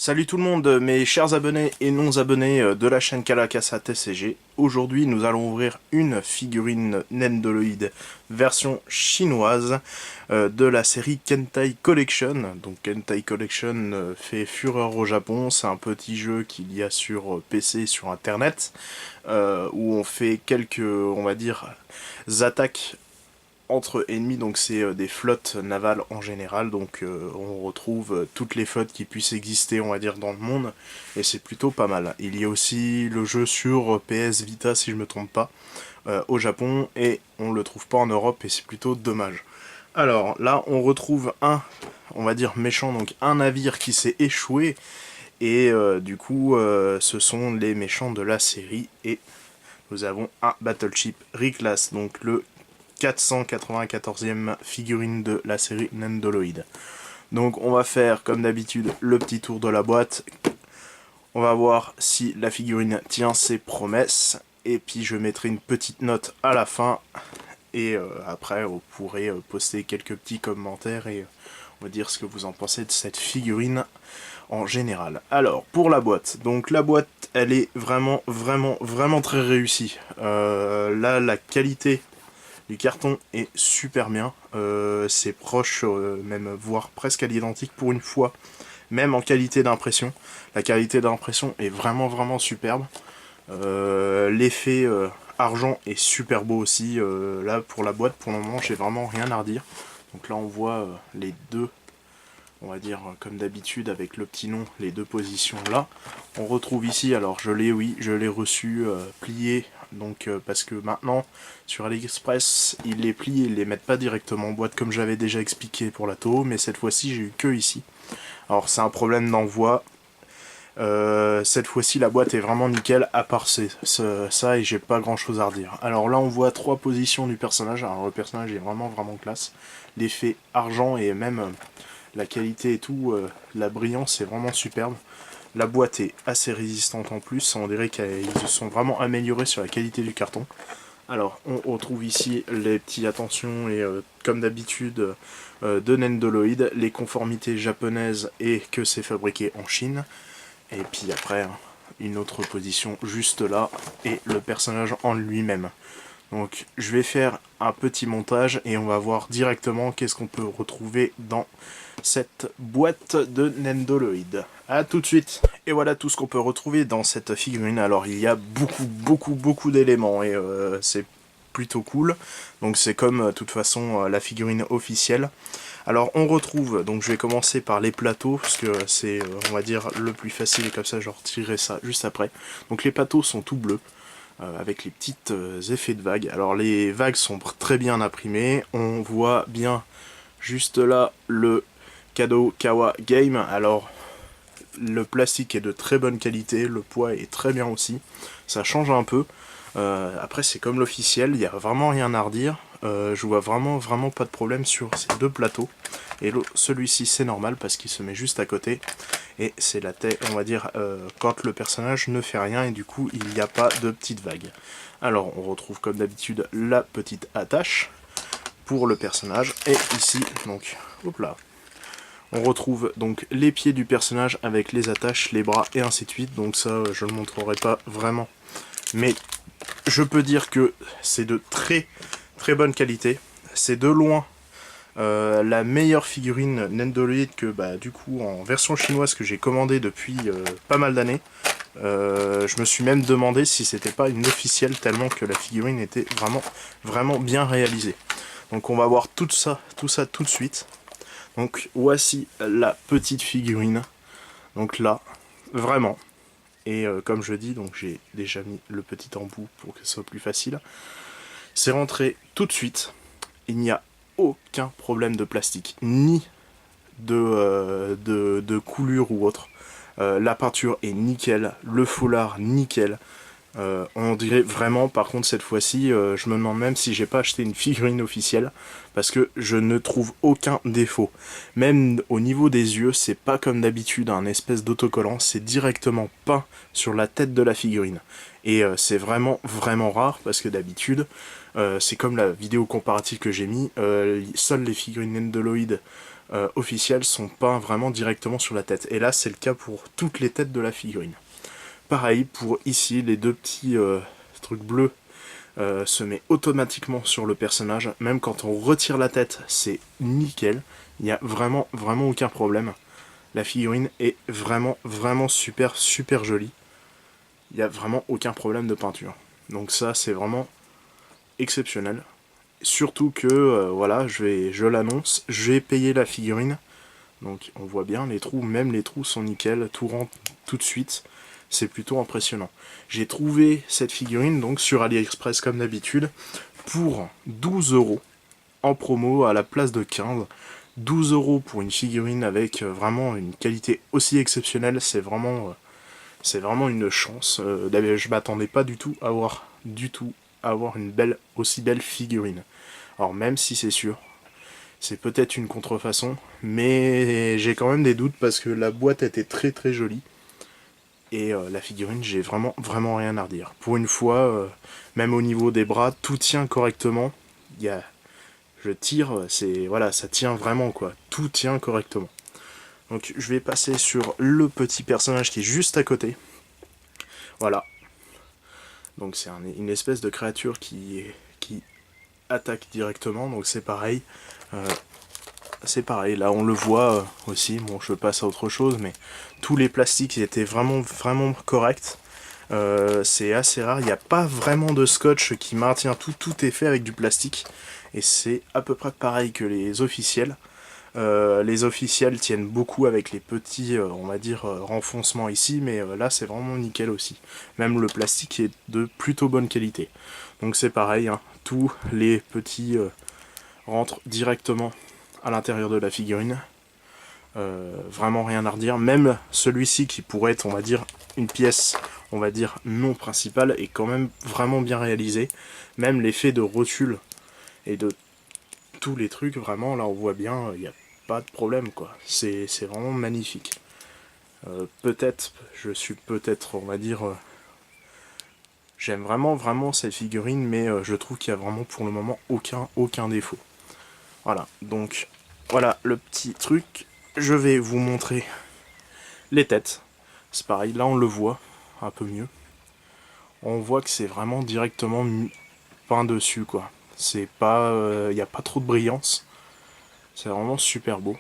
Salut tout le monde, mes chers abonnés et non abonnés de la chaîne Kalakasa TCG. Aujourd'hui, nous allons ouvrir une figurine Nendoroid version chinoise de la série Kentai Collection. Donc Kentai Collection fait fureur au Japon, c'est un petit jeu qu'il y a sur PC et sur internet où on fait quelques, on va dire, attaques entre ennemis, donc c'est des flottes navales en général, donc on retrouve toutes les flottes qui puissent exister, on va dire, dans le monde, et c'est plutôt pas mal. Il y a aussi le jeu sur PS Vita, si je me trompe pas, au Japon, et on le trouve pas en Europe, et c'est plutôt dommage. Alors là, on retrouve un, on va dire, méchant, donc un navire qui s'est échoué, et du coup, ce sont les méchants de la série, et nous avons un Battleship Reclass, donc le 494e figurine de la série Nendoroid. Donc on va faire comme d'habitude le petit tour de la boîte. On va voir si la figurine tient ses promesses. Et puis je mettrai une petite note à la fin. Et après vous pourrez poster quelques petits commentaires et on va dire ce que vous en pensez de cette figurine en général. Alors pour la boîte, donc la boîte elle est vraiment très réussie. Là la qualité du carton est super bien, c'est proche, même voire presque à l'identique pour une fois, même en qualité d'impression. La qualité d'impression est vraiment superbe. L'effet argent est super beau aussi. Là pour la boîte, pour le moment, j'ai vraiment rien à redire. Donc là on voit les deux, on va dire comme d'habitude avec le petit nom, les deux positions là. On retrouve ici, alors je l'ai, oui, je l'ai reçu plié, donc parce que maintenant sur AliExpress ils les plient, ils les mettent pas directement en boîte comme j'avais déjà expliqué pour la Toho, mais cette fois-ci j'ai eu que ici. Alors c'est un problème d'envoi. Cette fois-ci la boîte est vraiment nickel, à part ça, et j'ai pas grand chose à redire. Alors là on voit trois positions du personnage. Alors le personnage est vraiment classe. L'effet argent et même la qualité et tout, la brillance est vraiment superbe. La boîte est assez résistante en plus, on dirait qu'ils se sont vraiment améliorés sur la qualité du carton. Alors on retrouve ici les petites attentions et comme d'habitude de Nendoroid, les conformités japonaises et que c'est fabriqué en Chine. Et puis après, une autre position juste là, et le personnage en lui-même. Donc je vais faire un petit montage et on va voir directement qu'est-ce qu'on peut retrouver dans cette boîte de Nendoroid. A tout de suite. Et voilà tout ce qu'on peut retrouver dans cette figurine. Alors il y a beaucoup d'éléments et c'est plutôt cool. Donc c'est comme de toute façon la figurine officielle. Alors on retrouve, donc je vais commencer par les plateaux, parce que c'est on va dire le plus facile, et comme ça je retirerai ça juste après. Donc les plateaux sont tout bleus, avec les petites effets de vagues. Alors les vagues sont très bien imprimées, on voit bien juste là le Kadokawa Game. Alors le plastique est de très bonne qualité, le poids est très bien aussi, ça change un peu. Après c'est comme l'officiel, il n'y a vraiment rien à redire. Je vois vraiment pas de problème sur ces deux plateaux. Et celui-ci c'est normal parce qu'il se met juste à côté. Et c'est la tête, on va dire, quand le personnage ne fait rien et du coup il n'y a pas de petites vagues. Alors on retrouve comme d'habitude la petite attache pour le personnage. Et ici, donc, hop là, on retrouve donc les pieds du personnage avec les attaches, les bras et ainsi de suite. Donc ça je ne le montrerai pas vraiment. Mais je peux dire que c'est de très bonne qualité. C'est de loin la meilleure figurine Nendoroid que du coup en version chinoise que j'ai commandée depuis pas mal d'années. Je me suis même demandé si c'était pas une officielle tellement que la figurine était vraiment bien réalisée. Donc on va voir tout ça tout de suite. Donc voici la petite figurine. Donc là, vraiment. Et comme je dis, donc j'ai déjà mis le petit embout pour que ce soit plus facile. C'est rentré tout de suite. Il n'y a aucun problème de plastique, ni de coulure ou autre. La peinture est nickel, le foulard nickel. On dirait vraiment, par contre cette fois-ci, je me demande même si j'ai pas acheté une figurine officielle, parce que je ne trouve aucun défaut. Même au niveau des yeux, c'est pas comme d'habitude un espèce d'autocollant, c'est directement peint sur la tête de la figurine. Et c'est vraiment rare, parce que d'habitude, c'est comme la vidéo comparative que j'ai mis, seules les figurines Nendoroid officiels sont peints vraiment directement sur la tête. Et là, c'est le cas pour toutes les têtes de la figurine. Pareil, pour ici, les deux petits trucs bleus se met automatiquement sur le personnage. Même quand on retire la tête, c'est nickel. Il n'y a vraiment, vraiment aucun problème. La figurine est vraiment, vraiment super, super jolie. Il n'y a vraiment aucun problème de peinture. Donc ça, c'est vraiment exceptionnel. Surtout que, voilà, je l'annonce, j'ai payé la figurine. Donc on voit bien les trous, même les trous sont nickel, tout rentre tout de suite. C'est plutôt impressionnant. J'ai trouvé cette figurine donc sur AliExpress comme d'habitude pour 12 € en promo à la place de 15. 12 € pour une figurine avec vraiment une qualité aussi exceptionnelle, c'est vraiment une chance. Je m'attendais pas du tout à avoir une aussi belle figurine. Alors même si c'est sûr, c'est peut-être une contrefaçon, mais j'ai quand même des doutes parce que la boîte était très très jolie. Et la figurine, j'ai vraiment, vraiment rien à redire. Pour une fois, même au niveau des bras, tout tient correctement. Je tire, voilà, ça tient vraiment quoi. Tout tient correctement. Donc je vais passer sur le petit personnage qui est juste à côté. Voilà. Donc c'est une espèce de créature qui attaque directement. Donc c'est pareil. Là on le voit aussi. Bon, je passe à autre chose, mais tous les plastiques étaient vraiment, vraiment corrects. C'est assez rare, il n'y a pas vraiment de scotch qui maintient tout, tout est fait avec du plastique. Et c'est à peu près pareil que les officiels. Les officiels tiennent beaucoup avec les petits, on va dire, renfoncements ici, mais là c'est vraiment nickel aussi. Même le plastique est de plutôt bonne qualité. Donc c'est pareil, hein, tous les petits rentrent directement à l'intérieur de la figurine. Vraiment rien à redire. Même celui-ci qui pourrait être, on va dire, une pièce, on va dire, non principale, est quand même vraiment bien réalisé. Même l'effet de rotule et de tous les trucs, vraiment, là on voit bien, il n'y a pas de problème, quoi. C'est vraiment magnifique. Je suis peut-être, on va dire, j'aime vraiment, vraiment cette figurine, mais je trouve qu'il n'y a vraiment pour le moment aucun défaut. Voilà, donc, voilà le petit truc. Je vais vous montrer les têtes. C'est pareil, là on le voit un peu mieux. On voit que c'est vraiment directement peint dessus, quoi. C'est pas, il n'y a pas trop de brillance. C'est vraiment super beau.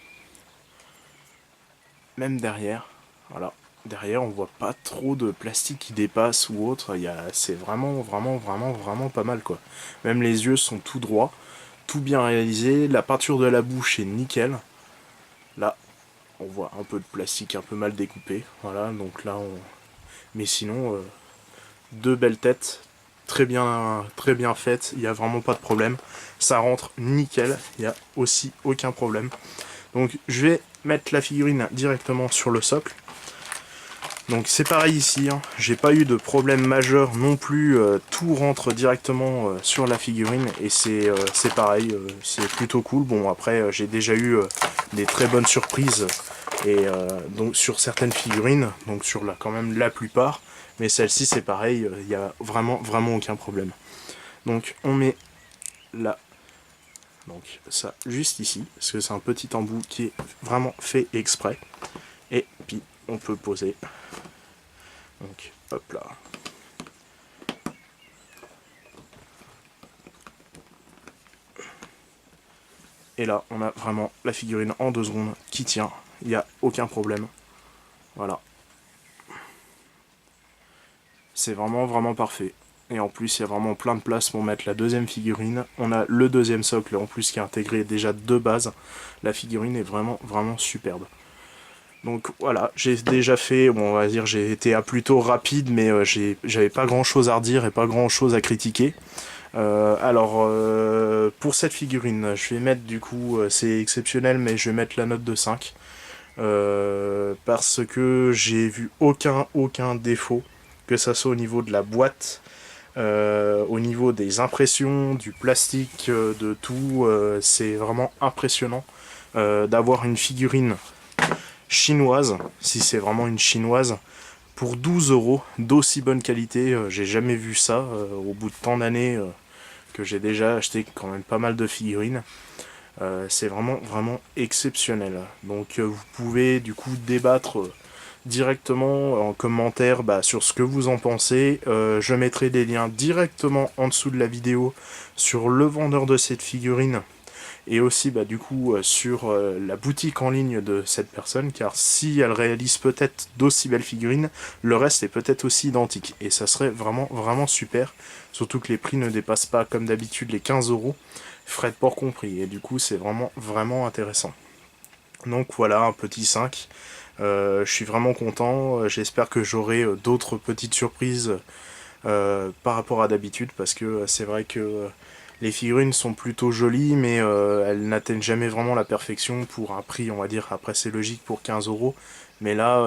Même derrière, voilà. Derrière, on voit pas trop de plastique qui dépasse ou autre. C'est vraiment, vraiment, vraiment, vraiment pas mal, quoi. Même les yeux sont tout droits, tout bien réalisé. La peinture de la bouche est nickel. Là, on voit un peu de plastique un peu mal découpé. Voilà, donc là, mais sinon, deux belles têtes, très bien faites. Il n'y a vraiment pas de problème. Ça rentre nickel. Il n'y a aussi aucun problème. Donc, je vais mettre la figurine directement sur le socle. Donc c'est pareil ici, hein. J'ai pas eu de problème majeur non plus, tout rentre directement sur la figurine et c'est pareil, c'est plutôt cool. Bon après j'ai déjà eu des très bonnes surprises et donc sur certaines figurines, donc sur quand même la plupart, mais celle-ci c'est pareil, il n'y a vraiment aucun problème. Donc on met là, donc ça juste ici, parce que c'est un petit embout qui est vraiment fait exprès, et puis on peut poser. Donc, hop là. Et là, on a vraiment la figurine en 2 secondes qui tient. Il n'y a aucun problème. Voilà. C'est vraiment parfait. Et en plus, il y a vraiment plein de place pour mettre la deuxième figurine. On a le deuxième socle en plus qui est intégré déjà de base. La figurine est vraiment superbe. Donc voilà, j'ai déjà fait, bon, on va dire, j'ai été plutôt rapide, mais j'avais pas grand chose à redire et pas grand chose à critiquer. Pour cette figurine, je vais mettre du coup, c'est exceptionnel, mais je vais mettre la note de 5. Parce que j'ai vu aucun défaut, que ça soit au niveau de la boîte, au niveau des impressions, du plastique, de tout, c'est vraiment impressionnant d'avoir une figurine chinoise, si c'est vraiment une chinoise, pour 12 € d'aussi bonne qualité. J'ai jamais vu ça au bout de tant d'années que j'ai déjà acheté quand même pas mal de figurines. C'est vraiment exceptionnel. Donc vous pouvez du coup débattre directement en commentaire sur ce que vous en pensez. Je mettrai des liens directement en dessous de la vidéo sur le vendeur de cette figurine et aussi du coup sur la boutique en ligne de cette personne, car si elle réalise peut-être d'aussi belles figurines, le reste est peut-être aussi identique et ça serait vraiment super, surtout que les prix ne dépassent pas comme d'habitude les 15 €, frais de port compris, et du coup c'est vraiment intéressant. Donc voilà, un petit 5. Je suis vraiment content, j'espère que j'aurai d'autres petites surprises par rapport à d'habitude, parce que c'est vrai que les figurines sont plutôt jolies, mais elles n'atteignent jamais vraiment la perfection pour un prix, on va dire. Après c'est logique pour 15 €, mais là,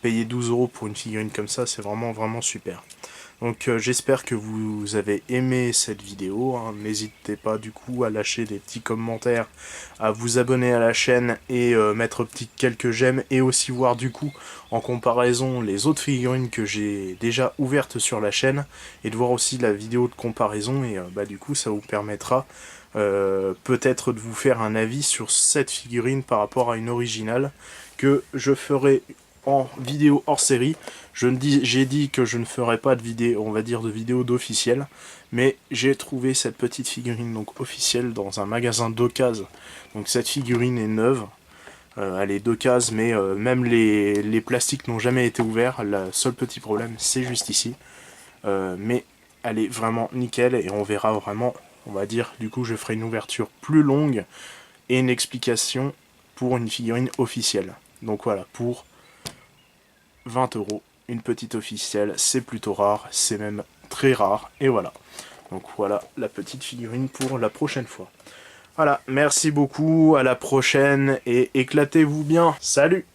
payer 12 € pour une figurine comme ça, c'est vraiment super. Donc j'espère que vous avez aimé cette vidéo, hein. N'hésitez pas du coup à lâcher des petits commentaires, à vous abonner à la chaîne et mettre quelques j'aime, et aussi voir du coup en comparaison les autres figurines que j'ai déjà ouvertes sur la chaîne, et de voir aussi la vidéo de comparaison, et du coup ça vous permettra peut-être de vous faire un avis sur cette figurine par rapport à une originale que je ferai en vidéo hors série. J'ai dit que je ne ferai pas de vidéo, on va dire de vidéo d'officiel, mais j'ai trouvé cette petite figurine donc officielle dans un magasin d'occasion. Donc cette figurine est neuve, elle est d'occasion, mais même les plastiques n'ont jamais été ouverts. Le seul petit problème c'est juste ici, mais elle est vraiment nickel, et on verra vraiment, on va dire, du coup je ferai une ouverture plus longue et une explication pour une figurine officielle. Donc voilà, pour 20 €, une petite officielle, c'est plutôt rare, c'est même très rare, et voilà. Donc voilà la petite figurine pour la prochaine fois. Voilà, merci beaucoup, à la prochaine, et éclatez-vous bien, salut!